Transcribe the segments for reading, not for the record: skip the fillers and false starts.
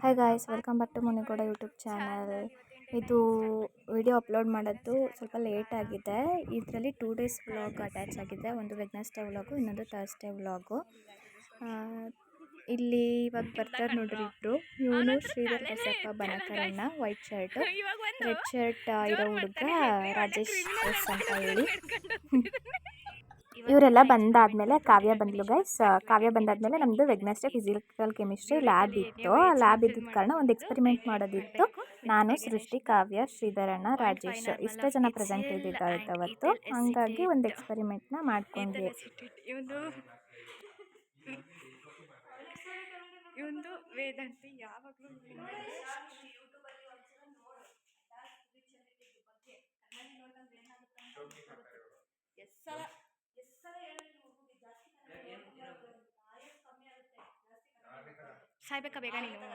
Hi guys, welcome back to Munigowda YouTube channel. ಇದು video upload ಮಾಡೋದು ಸ್ವಲ್ಪ ಲೇಟ್ ಆಗಿದೆ. ಇದರಲ್ಲಿ 2 ಡೇಸ್ ವ್ಲಾಗ್ ಅಟ್ಯಾಚ್ ಆಗಿದೆ. ಒಂದು ವೆಡ್ನೆಸ್ಡೇ ವ್ಲಾಗು, ಇನ್ನೊಂದು ಥರ್ಸ್ಡೇ ವ್ಲಾಗು. ಇಲ್ಲಿ ಇವಾಗ ಬರ್ತಾರೆ ನೋಡ್ರಿ ಇಬ್ಬರು. ಇವನು Shridhar Basappa Banakaranna, white shirt, red shirt ಇರೋ ಹುಡುಗ ರಾಜೇಶ್ ಎಸ್ ಅಂತ ಹೇಳಿ. ಇವರೆಲ್ಲ ಬಂದಾದ್ಮೇಲೆ ಕಾವ್ಯ ಬಂದ್ಲು ಗೈಸ್. ಕಾವ್ಯ ಬಂದಾದ್ಮೇಲೆ ನಮ್ಮದು ವೆಡ್ನೆಸ್ಡೇ ಫಿಸಿಕಲ್ ಕೆಮಿಸ್ಟ್ರಿ ಲ್ಯಾಬ್ ಇತ್ತು. ಆ ಲ್ಯಾಬ್ ಇದ್ದಿದ್ದ ಕಾರಣ ಒಂದು ಎಕ್ಸ್ಪೆರಿಮೆಂಟ್ ಮಾಡೋದಿತ್ತು. ನಾನು, ಸೃಷ್ಟಿ, ಕಾವ್ಯ, ಶ್ರೀಧರಣ್ಣ, ರಾಜೇಶ್ ಇಷ್ಟೇ ಜನ ಪ್ರೆಸೆಂಟ್ ಇದ್ದಿದ್ದಾರೆ ಅವತ್ತು. ಹಂಗಾಗಿ ಒಂದು ಎಕ್ಸ್ಪೆರಿಮೆಂಟ್ನ ಮಾಡ್ಕೊಂಡ್ವಿ. ಇವಂದು ವೇದಾಂತಿ ಯಾವಾಗಲೂ ಸಾಯ್ಬೇಕಾ ಬೇಗ ನೀನು?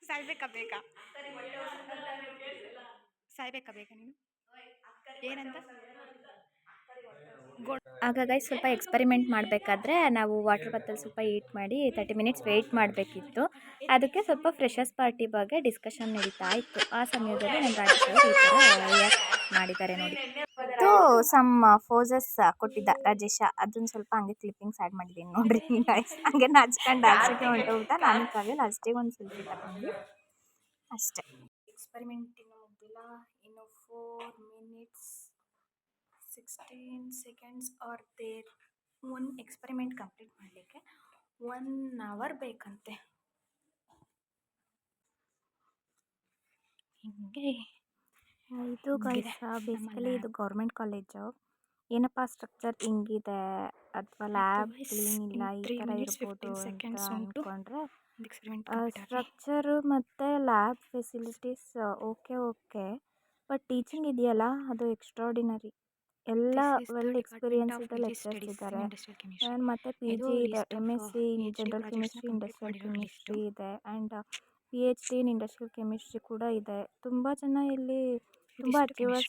ಸಾಯ್ಬೇಕಾ ಬೇಗ? ಸಾಯ್ಬೇಕಾ ಬೇಗ ನೀನು? ಏನಂತ? ಆಗ ಗೈಸ್ ಸ್ವಲ್ಪ ಎಕ್ಸ್ಪೆರಿಮೆಂಟ್ ಮಾಡಬೇಕಾದ್ರೆ ನಾವು ವಾಟರ್ ಬಾಟಲ್ ಸ್ವಲ್ಪ ಹೀಟ್ ಮಾಡಿ 30 ಮಿನಿಟ್ಸ್ ವೆಯ್ಟ್ ಮಾಡಬೇಕಿತ್ತು. ಅದಕ್ಕೆ ಸ್ವಲ್ಪ ಫ್ರೆಶರ್ಸ್ ಪಾರ್ಟಿ ಬಗ್ಗೆ ಡಿಸ್ಕಷನ್ ನಡೀತಾ ಇತ್ತು. ಆ ಸಮಯದಲ್ಲಿ ನನ್ನ ರಾಜೇಶ್ ಅವರು ಈ ಥರ ರಿಯಾಕ್ಟ್ ಮಾಡಿದ್ದಾರೆ ನೋಡಿ. ಇದು ಸಮ್ ಫೋಸಸ್ ಕೊಟ್ಟಿದ್ದ ರಾಜೇಶ, ಅದನ್ನ ಸ್ವಲ್ಪ ಹಂಗೆ ಕ್ಲಿಪ್ಪಿಂಗ್ಸ್ ಆ್ಯಡ್ ಮಾಡಿದ್ದೀನಿ ನೋಡ್ರಿ ಗೈಸ್. ಹಂಗೆ ನಾಚ್ಕೊಂಡು ಆಚೆಗೆ ಹೊಂಟೋಗ್ಬಿಟ್ಟ. ನಾನು ಕಾವ್ಯ ಲಾಸ್ಟಿಗೆ ಒಂದು ಸೆಲ್ಫಿ ತಗೊಂಡ್ವಿ ಅಷ್ಟೇ. ಎಕ್ಸ್ಪೆರಿಮೆಂಟ್ ಇನ್ನೂ ಮುಗ್ದಿಲ್ಲ. ಇನ್ನು 4 ಮಿನಿಟ್ಸ್ 16 ಸೆಕೆಂಡ್ಸ್ ಆರ್ ದೇರ್. ಒಂದು ಎಕ್ಸ್ಪೆರಿಮೆಂಟ್ ಕಂಪ್ಲೀಟ್ ಮಾಡಲಿಕ್ಕೆ 1 ಅವರ್ ಬೇಕಂತೆ. ಹಿಂಗೆ ಇದು ಗೈಸ್, ಬೇಸಿಕಲಿ ಇದು ಗೌರ್ಮೆಂಟ್ ಕಾಲೇಜು. ಏನಪ್ಪ ಸ್ಟ್ರಕ್ಚರ್ ಹಿಂಗಿದೆ ಅಥವಾ ಲ್ಯಾಬ್ ಕ್ಲೀನ್ ಇಲ್ಲ ಈ ಥರ ಇರ್ಬೋದು ಅಂತ ಅಂದ್ಕೊಂಡ್ರೆ, ಸ್ಟ್ರಕ್ಚರು ಮತ್ತು lab facilities okay, but teaching ಇದೆಯಲ್ಲ ಅದು ಎಕ್ಸ್ಟ್ರಾಡಿನರಿ. ಎಲ್ಲ ವೆಲ್ ಎಕ್ಸ್ಪೀರಿಯನ್ಸ್ಡ್ ಲೆಕ್ಚರ್ಸ್ ಇದ್ದಾರೆ. ಮತ್ತು PG ಇದೆ, MSc in general chemistry, industrial chemistry ಇದೆ, and PhD in industrial chemistry ಕೂಡ ಇದೆ. ತುಂಬ ಜನ ಇಲ್ಲಿ ತುಂಬ ಅಚೀವರ್ಸ್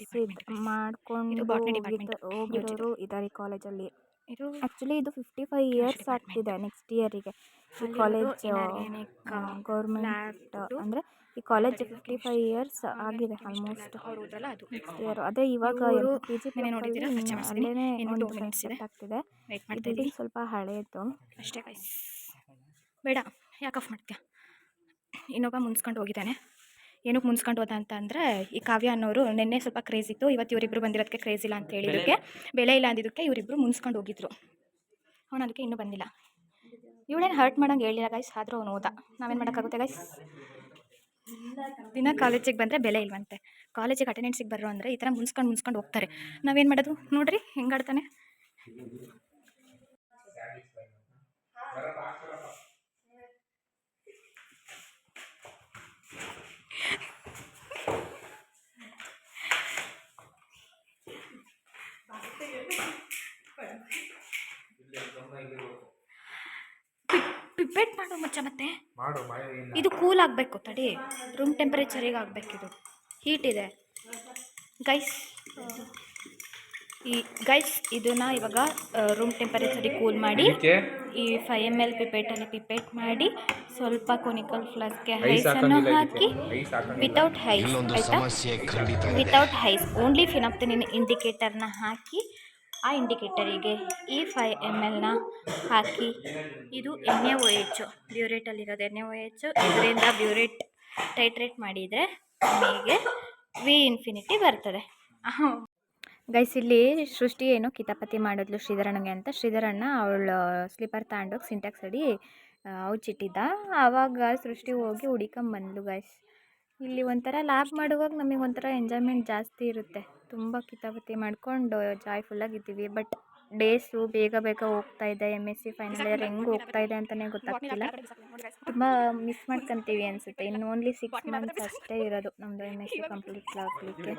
ಮಾಡಿಕೊಂಡು ಹೋಗಿರೋರು ಇದ್ದಾರೆ ಈ ಕಾಲೇಜಲ್ಲಿ. ಆ್ಯಕ್ಚುಲಿ ಇದು 55 ಇಯರ್ಸ್ ಆಗ್ತಿದೆ ನೆಕ್ಸ್ಟ್ ಇಯರಿಗೆ. ಈ ಕಾಲೇಜ್ ಗೌರ್ಮೆಂಟ್ ಅಂದರೆ ಈ ಕಾಲೇಜ್ 55 ಇಯರ್ಸ್ ಆಗಿದೆ ಆಲ್ಮೋಸ್ಟ್. ನೆಕ್ಸ್ಟ್ ಇಯರ್ ಅದೇ ಇವಾಗ PG ಅಲ್ಲೇ ಒಂದು ಕನ್ಸ್ಟ್ರಕ್ಟ್ ಆಗ್ತಿದೆ. ಈ ಬಿಲ್ಡಿಂಗ್ ಸ್ವಲ್ಪ ಹಳೇದು ಅಷ್ಟೇ ಗೈಸ್. ಬೇಡ, ಯಾಕೆ ಆಫ್ ಮಾಡ್ತೀಯ? ಇನ್ನೊಬ್ಬ ಮುನ್ಸ್ಕೊಂಡು ಹೋಗಿದ್ದಾನೆ. ಏನಕ್ಕೆ ಮುನ್ಸ್ಕೊಂಡು ಹೋದ ಅಂತ ಅಂದರೆ, ಈ ಕಾವ್ಯ ಅನ್ನೋರು ನಿನ್ನೆ ಸ್ವಲ್ಪ ಕ್ರೇಜ್ ಇತ್ತು, ಇವತ್ತು ಇವರಿಬ್ಬರು ಬಂದಿರೋದಕ್ಕೆ ಕ್ರೇಜ್ ಇಲ್ಲ ಅಂತ ಹೇಳಿದ್ದಕ್ಕೆ, ಬೆಲೆ ಇಲ್ಲ ಅಂದಿದ್ದಕ್ಕೆ ಇವರಿಬ್ಬರು ಮುನ್ಸ್ಕೊಂಡು ಹೋಗಿದ್ರು. ಅವನು ಅದಕ್ಕೆ ಇನ್ನೂ ಬಂದಿಲ್ಲ. ಇವಳೇನು ಹರ್ಟ್ ಮಾಡೋಂಗೆ ಹೇಳಿಲ್ಲ ಗೈಸ್, ಆದರೂ ಅವನು ಹೋದ. ನಾವೇನು ಮಾಡೋಕ್ಕಾಗುತ್ತೆ ಗೈಸ್? ದಿನ ಕಾಲೇಜಿಗೆ ಬಂದರೆ ಬೆಲೆ ಇಲ್ವಂತೆ. ಕಾಲೇಜಿಗೆ ಅಟೆಂಡೆನ್ಸಿಗೆ ಬರೋ ಅಂದರೆ ಈ ಥರ ಮುನ್ಸ್ಕೊಂಡು ಹೋಗ್ತಾರೆ. ನಾವೇನು ಮಾಡೋದು ನೋಡ್ರಿ ಹೆಂಗಾಡ್ತಾನೆ. ಪಿಪೆಟ್ ಮಾಡು ಮಚ್ಚ, ಮತ್ತೆ ಇದು ಕೂಲ್ ಆಗಬೇಕು. ತಡಿ, ರೂಮ್ ಟೆಂಪರೇಚರಿಗೆ ಆಗಬೇಕಿದು. ಹೀಟ್ ಇದೆ ಗೈಸ್. ಇದನ್ನು ಇವಾಗ ರೂಮ್ ಟೆಂಪರೇಚರಿಗೆ ಕೂಲ್ ಮಾಡಿ ಈ 5 ml ಪಿಪೇಟಲ್ಲಿ ಪಿಪೇಟ್ ಮಾಡಿ ಸ್ವಲ್ಪ ಕೊನಿಕಲ್ ಫ್ಲಾಸ್ಕ್ಗೆ ಐಸನ್ನು ಹಾಕಿ ವಿತೌಟ್ ಐಸ್, ಆಯಿತಾ? ವಿತೌಟ್ ಐಸ್, ಓನ್ಲಿ ಫಿನಾಪ್ತನಿನ್ ಇಂಡಿಕೇಟರ್ನ ಹಾಕಿ ಆ ಇಂಡಿಕೇಟರಿಗೆ ಈ 5 ml ಹಾಕಿ, ಇದು NaOH ಬ್ಯೂರೇಟಲ್ಲಿರೋದು NaOH. ಇದರಿಂದ ಬ್ಯೂರೇಟ್ ಟೈಟ್ರೇಟ್ ಮಾಡಿದರೆ ನಮಗೆ V∞ ಬರ್ತದೆ. ಗೈಸ್, ಇಲ್ಲಿ ಸೃಷ್ಟಿ ಏನೋ ಕಿತಾಪತಿ ಮಾಡಿದ್ಲು ಶ್ರೀಧರಣ್ಣಗೆ ಅಂತ. ಶ್ರೀಧರಣ್ಣ ಅವಳು ಸ್ಲೀಪರ್ ತಗೊಂಡೋಗಿ ಸಿಂಟ್ಯಾಕ್ಸ್ ಅಡಿ ಔಚಿಟ್ಟಿದ್ದ. ಆವಾಗ ಸೃಷ್ಟಿ ಹೋಗಿ ಹುಡಿಕೊಂಬಂದ್ಲು ಗೈಸ್. ಇಲ್ಲಿ ಒಂಥರ ಲ್ಯಾಬ್ ಮಾಡುವಾಗ ನಮಗೆ ಒಂಥರ ಎಂಜಾಯ್ಮೆಂಟ್ ಜಾಸ್ತಿ ಇರುತ್ತೆ. ತುಂಬ ಕಿತಾಪತಿ ಮಾಡ್ಕೊಂಡು ಜಾಯ್ಫುಲ್ಲಾಗಿದ್ದೀವಿ. ಬಟ್ ಡೇಸು ಬೇಗ ಹೋಗ್ತಾ ಇದೆ. MSc ಫೈನಲ್ ಇಯರ್ ಹೆಂಗೆ ಹೋಗ್ತಾ ಇದೆ ಅಂತಲೇ ಗೊತ್ತಾಗ್ತಿಲ್ಲ. ತುಂಬ ಮಿಸ್ ಮಾಡ್ಕೊತೀವಿ ಅನಿಸುತ್ತೆ. ಇನ್ನು ಓನ್ಲಿ 6 ಮಂತ್ಸ್ ಅಷ್ಟೇ ಇರೋದು ನಮ್ಮದು MSc ಕಂಪ್ಲೀಟ್ ಆಗಲಿಕ್ಕೆ.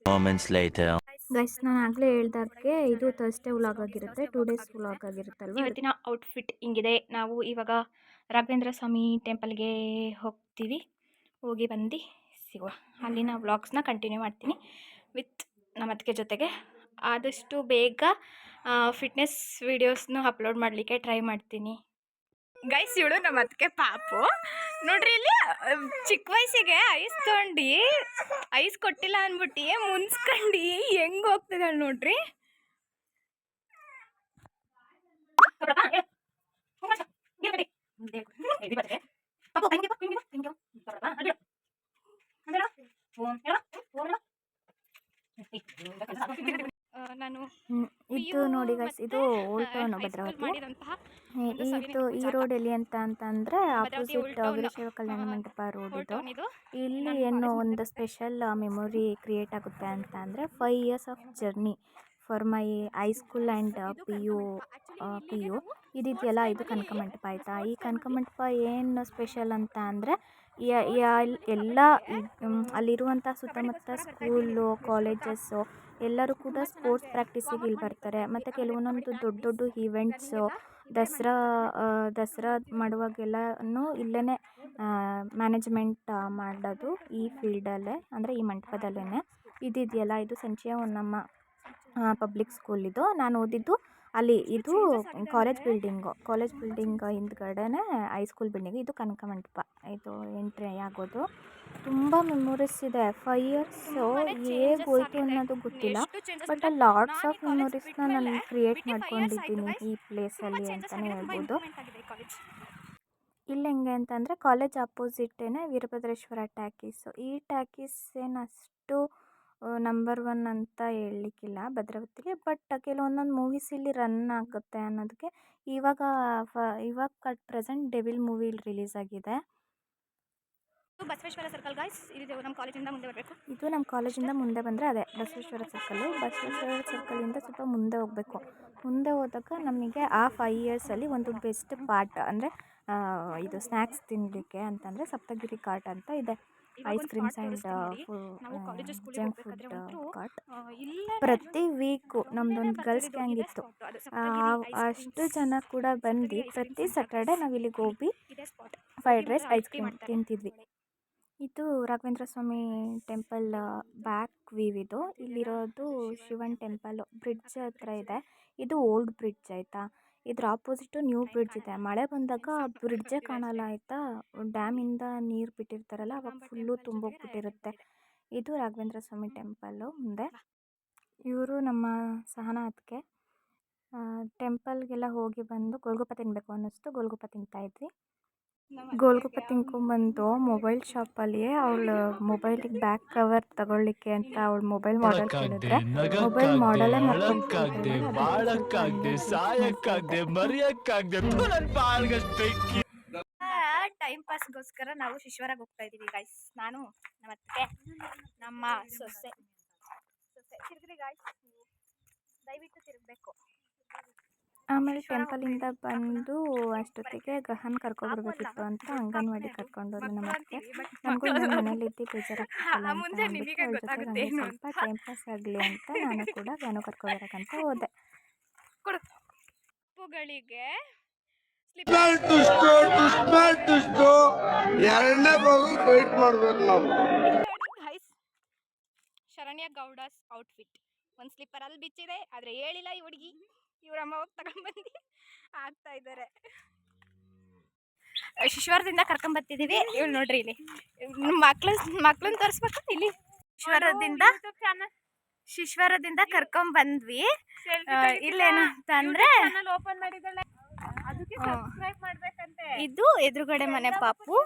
Moments later. ಗೈಸ್ ನಾನು ಆಗಲೇ ಹೇಳ್ದಾಗೆ ಇದು ಥರ್ಸ್ಡೇ ವ್ಲಾಗ್ ಆಗಿರುತ್ತೆ, 2 ಡೇಸ್ ವ್ಲಾಗ್ ಆಗಿರುತ್ತಲ್ವ. ಇವತ್ತಿನ ಔಟ್ಫಿಟ್ ಹಿಂಗಿದೆ. ನಾವು ಇವಾಗ ರಾಘವೇಂದ್ರ ಸ್ವಾಮಿ ಟೆಂಪಲ್ಗೆ ಹೋಗ್ತೀವಿ. ಹೋಗಿ ಬಂದು ಸಿಗುವ. ಅಲ್ಲಿನ ವ್ಲಾಗ್ಸ್ನ ಕಂಟಿನ್ಯೂ ಮಾಡ್ತೀನಿ ವಿತ್ ನಮ್ಮ ಅತ್ತಿಗೆ ಜೊತೆಗೆ. ಆದಷ್ಟು ಬೇಗ ಫಿಟ್ನೆಸ್ ವೀಡಿಯೋಸ್ನ ಅಪ್ಲೋಡ್ ಮಾಡಲಿಕ್ಕೆ ಟ್ರೈ ಮಾಡ್ತೀನಿ. ಗೈಸ್ ಇವಳು ನಮ್ಮ ಅತ್ತಿಗೆ ಪಾಪು ನೋಡ್ರಿ, ಇಲ್ಲಿ ಚಿಕ್ಕ ವಯಸ್ಸಿಗೆ ಐಸ್ ತೊಗೊಂಡು ಐಸ್ ಕೊಟ್ಟಿಲ್ಲ ಅಂದ್ಬಿಟ್ಟು ಮುನ್ಸ್ಕೊಂಡು ಹೆಂಗ್ ಹೋಗ್ತಿದ್ದಾಳೆ ನೋಡ್ರಿ. ನಾನು ಇದು ನೋಡಿ ಗೈಸ್, ಇದು ಓಲ್ಡ್ ಟೌನ್ ಭದ್ರಾವತಿ. ಈ ರೋಡ್ ಎಲ್ಲಿ ಅಂತಂದ್ರೆ ಆಪೋಸಿಟ್ ವೀರಶೈವ ಕಲ್ಯಾಣ ಮಂಟಪ ರೋಡ್ ಇದು. ಇಲ್ಲಿ ಏನೋ ಒಂದು ಸ್ಪೆಷಲ್ ಮೆಮೊರಿ ಕ್ರಿಯೇಟ್ ಆಗುತ್ತೆ ಅಂತ ಅಂದರೆ 5 years of journey for my high school and P U ಇದೆಯಲ್ಲ, ಇದು ಕನಕ ಮಂಟಪ ಆಯಿತಾ. ಈ ಕನಕ ಮಂಟಪ ಏನು ಸ್ಪೆಷಲ್ ಅಂತ ಅಂದರೆ ಎಲ್ಲ ಅಲ್ಲಿರುವಂಥ ಸುತ್ತಮುತ್ತ ಸ್ಕೂಲು ಕಾಲೇಜಸ್ಸು ಎಲ್ಲರೂ ಕೂಡ ಸ್ಪೋರ್ಟ್ಸ್ ಪ್ರಾಕ್ಟೀಸಿಗೆ ಇಲ್ಲಿ ಬರ್ತಾರೆ. ಮತ್ತು ಕೆಲವೊಂದೊಂದು ದೊಡ್ಡ ದೊಡ್ಡ ಈವೆಂಟ್ಸು ದಸರಾ ಮಾಡುವಾಗೆಲ್ಲನೂ ಇಲ್ಲೇ ಮ್ಯಾನೇಜ್ಮೆಂಟ್ ಮಾಡೋದು ಈ ಫೀಲ್ಡಲ್ಲೇ, ಅಂದರೆ ಈ ಮಂಟಪದಲ್ಲೇ. ಇದೆಯಲ್ಲ, ಇದು ಸಂಚಯ ಹೊನ್ನಮ್ಮ ಪಬ್ಲಿಕ್ ಸ್ಕೂಲ್. ಇದು ನಾನು ಓದಿದ್ದು ಅಲ್ಲಿ. ಇದು ಕಾಲೇಜ್ ಬಿಲ್ಡಿಂಗ್ ಹಿಂದ್ಗಡೆನೇ ಹೈಸ್ಕೂಲ್ ಬಿಲ್ಡಿಂಗ್. ಇದು ಕನಕ ಮಂಟಪ, ಇದು ಎಂಟ್ರಿ ಆಗೋದು. ತುಂಬ ಮೆಮೊರೀಸ್ ಇದೆ. 5 years ಹೇಗೆ ಹೋಯ್ತು ಅನ್ನೋದು ಗೊತ್ತಿಲ್ಲ, ಬಟ್ ಲಾಟ್ಸ್ ಆಫ್ ಮೆಮೊರೀಸ್ನ ನಾನು ಕ್ರಿಯೇಟ್ ಮಾಡ್ಕೊಂಡಿದ್ದೀನಿ ಈ ಪ್ಲೇಸಲ್ಲಿ ಅಂತಲೇ ಹೇಳ್ಬೋದು. ಇಲ್ಲಿ ಹೆಂಗೆ ಅಂತಂದರೆ ಕಾಲೇಜ್ ಆಪೋಸಿಟೇನೆ ವೀರಭದ್ರೇಶ್ವರ ಟ್ಯಾಕೀಸು. ಈ ಟ್ಯಾಕೀಸ್ ಏನು ಅಷ್ಟು ನಂಬರ್ 1 ಅಂತ ಹೇಳಲಿಕ್ಕಿಲ್ಲ ಭದ್ರಾವತಿಲಿ, ಬಟ್ ಕೆಲವೊಂದೊಂದು ಮೂವೀಸ್ ಇಲ್ಲಿ ರನ್ ಆಗುತ್ತೆ ಅನ್ನೋದಕ್ಕೆ. ಇವಾಗ ಪ್ರೆಸೆಂಟ್ ಡೆವಿಲ್ ಮೂವಿ ರಿಲೀಸ್ ಆಗಿದೆ. ಬಸವೇಶ್ವರ ಸರ್ಕಲ್ ಗೈಸ್, ಇದು ನಮ್ಮ ಕಾಲೇಜಿಂದ ಮುಂದೆ ಬರಬೇಕು. ಇದು ನಮ್ಮ ಕಾಲೇಜಿಂದ ಮುಂದೆ ಬಂದರೆ ಅದೇ ಬಸವೇಶ್ವರ ಸರ್ಕಲ್ಲು. ಬಸವೇಶ್ವರ ಸರ್ಕಲಿಂದ ಸ್ವಲ್ಪ ಮುಂದೆ ಹೋಗಬೇಕು. ಮುಂದೆ ಹೋದಾಗ ನಮಗೆ ಆ 5 yearsಲ್ಲಿ ಒಂದು ಬೆಸ್ಟ್ ಪಾರ್ಟ್ ಅಂದರೆ ಇದು ಸ್ನ್ಯಾಕ್ಸ್ ತಿನ್ನಲಿಕ್ಕೆ ಅಂತಂದರೆ ಸಪ್ತಗಿರಿ ಕಾರ್ಟ್ ಅಂತ ಇದೆ. Ice creams and junk food cart. ಪ್ರತಿ ವೀಕು ನಮ್ಮದೊಂದು ಗರ್ಲ್ಸ್ ಗ್ಯಾಂಗ್ ಇತ್ತು. ಅಷ್ಟು ಜನ ಕೂಡ ಬಂದು ಪ್ರತಿ ಸ್ಯಾಟರ್ಡೆ ನಾವಿಲ್ಲಿ gobi, fried rice, ice cream ತಿಂತಿದ್ವಿ. ಇದು Raghavendra Swami temple back view. ಇದು ಇಲ್ಲಿರೋದು ಶಿವನ್ ಟೆಂಪಲ್ಲು ಬ್ರಿಡ್ಜ್ ಹತ್ರ ಇದೆ. ಇದು ಓಲ್ಡ್ ಬ್ರಿಡ್ಜ್ ಆಯಿತಾ. ಇದ್ರ ಆಪೋಸಿಟು ನ್ಯೂ ಬ್ರಿಡ್ಜ್ ಇದೆ. ಮಳೆ ಬಂದಾಗ ಬ್ರಿಡ್ಜೇ ಕಾಣಲ್ಲ ಆಯಿತಾ. ಡ್ಯಾಮಿಂದ ನೀರು ಬಿಟ್ಟಿರ್ತಾರಲ್ಲ ಅವಾಗ ಫುಲ್ಲು ತುಂಬೋಗ್ಬಿಟ್ಟಿರುತ್ತೆ. ಇದು ರಾಘವೇಂದ್ರ ಸ್ವಾಮಿ ಟೆಂಪಲ್ಲು ಮುಂದೆ. ಇವರು ನಮ್ಮ ಸಹನಾ ಅತ್ತಿಗೆ. ಟೆಂಪಲ್ಗೆಲ್ಲ ಹೋಗಿ ಬಂದು ಗೋಲ್ಗಪ್ಪ ತಿನ್ನಬೇಕು ಅನ್ನಿಸ್ತು, ಗೋಲ್ಗಪ್ಪ ತಿಂತಾಯಿದ್ವಿ. ಗೋಲ್ಗಪ್ಪ ತಿನ್ಕೊಂಬಂದು ಮೊಬೈಲ್ ಶಾಪಲ್ಲಿ ಅವಳು ಮೊಬೈಲಿಗೆ ಬ್ಯಾಕ್ ಕವರ್ ತಗೊಳ್ಳಿಕ್ಕೆ ಅಂತ ಅವಳು ಮೊಬೈಲ್ ಮಾಡೆಲ್ ಕೇಳಿದ್ರೆ ಮೊಬೈಲ್ ಮಾಡಲೇ ಟೈಮ್ ಪಾಸ್ಗೋಸ್ಕರ ನಾವು ಶಿಶ್ವರಾಗಿ ಹೋಗ್ತಾ ಇದ್ದೀವಿ ಗೈಸ್. ನಾನು ನಮ್ಮ ಅತ್ತಿಗೆ, ನಮ್ಮ ಸೊಸೆ ತಿರುಗ್ರಿ ಗೈಸ್, ದಯವಿಟ್ಟು ತಿರುಗಬೇಕು. ಆಮೇಲೆ ಟೆಂಪಲಿಂದ ಬಂದು ಅಷ್ಟೊತ್ತಿಗೆ ಗಹನ್ ಕರ್ಕೊಬರ್ಬೇಕಿತ್ತು ಅಂತ ಅಂಗನವಾಡಿ ಕರ್ಕೊಂಡೋದ್ರು ನಮ್ಮ ಅತ್ತಿಗೆ. ನನಗೂ ನನ್ನ ಮನೇಲಿದ್ದು ಬೇಜಾರಾಗ್ತಿಲ್ಲ ಅಂತ ಅಂದ್ಬಿಟ್ಟು ಅವ್ರ ಜೊತೆ ನನಗೆ ಸ್ವಲ್ಪ ಟೈಮ್ ಪಾಸ್ ಆಗಲಿ ಅಂತ ನಾನು ಕೂಡ ಗಹನು ಕರ್ಕೊಬರಕ್ಕಂತ ಹೋದೆ. ಗಳಿಗೆ ಶರಣ್ಯ ಗೌಡಸ್ ಔಟ್ಫಿಟ್. ಒಂದು ಸ್ಲಿಪ್ಪರ್ ಅಲ್ಲಿ ಬಿಚ್ಚಿದೆ, ಆದರೆ ಹೇಳಿಲ್ಲ ಈ ಹುಡುಗಿ. ಇವರಮ್ಮ ಹೋಗಿ ತಗೊಂಡ್ಬಂದು ಆಗ್ತಾ ಇದ್ದಾರೆ. ಶಿಶ್ವರದಿಂದ ಕರ್ಕೊಂಬರ್ತಿದ್ದೀವಿ. ಇವಳು ನೋಡ್ರಿ, ಇಲ್ಲಿ ಮಕ್ಳನ್ನ ತೋರಿಸ್ಬೇಕು. ಇಲ್ಲಿ ಶಿಶ್ವರದಿಂದ ಕರ್ಕೊಂಬಂದ್ವಿ. ಇಲ್ಲೇನಂತ ಅಂದ್ರೆ ಇದು ಎದುರುಗಡೆ ಮನೆ ಪಾಪು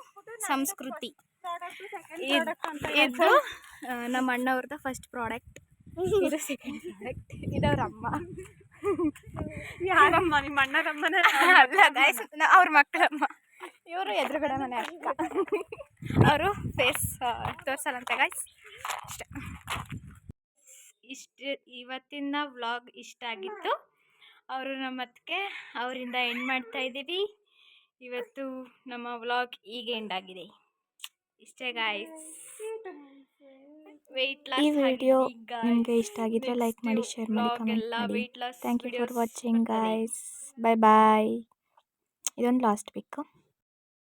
ಸಂಸ್ಕೃತಿ. ಇದು ನಮ್ಮ ಅಣ್ಣವ್ರದ್ದು ಫಸ್ಟ್ ಪ್ರಾಡಕ್ಟ್, ಇದು ಸೆಕೆಂಡ್ ಪ್ರಾಡಕ್ಟ್. ಇದವ್ರ ಅಮ್ಮ. ಯಾರಮ್ಮ? ನಿಮ್ಮ ಅಣ್ಣರಮ್ಮನ ಅಲ್ಲ ಗೈಸ್, ಅವ್ರ ಮಕ್ಕಳಮ್ಮ. ಇವರು ಎದುರುಗಡೆ ಮನೆ ಅಕ್ಕ. ಅವರು ಫೇಸ್ ತೋರ್ಸಲ್ಲಂತೆ ಗೈಸ್. ಇವತ್ತಿನ ವ್ಲಾಗ್ ಇಷ್ಟ ಆಗಿತ್ತು. ಅವರು ನಮ್ಮ ಅತ್ತಿಗೆ, ಅವರಿಂದ ಎಂಡ್ ಮಾಡ್ತಾ ಇದ್ದೀವಿ. ಇವತ್ತು ನಮ್ಮ ವ್ಲಾಗ್ ಈಗ ಎಂಡ್ ಆಗಿದೆ. ಇಷ್ಟೇ ಗಾಯ್ಸ್. ವೆಯ್ಟ್ ಈ ಲಾಸ್ ವಿಡಿಯೋ ಆಗಿದ್ದೀನಿ ನಿಮಗೆ ಗಾಯ್ಸ್. ಇಷ್ಟ ಆಗಿದ್ರೆ ಲೈಕ್ ನೆಕ್ಸ್ಟ್ ಮಾಡಿ, ಶೇರ್ ಮಾಡಿ, ವ್ಲಾಗ್ ಕಮೆಂಟ್ ಎಲ್ಲ ಮಾಡಿ. Weight loss thank you for videos watching ಬರ್ತದೆ. ಗಾಯ್ಸ್. Bye bye. ಇದೊಂದು ಲಾಸ್ಟ್ ಪಿಕ್.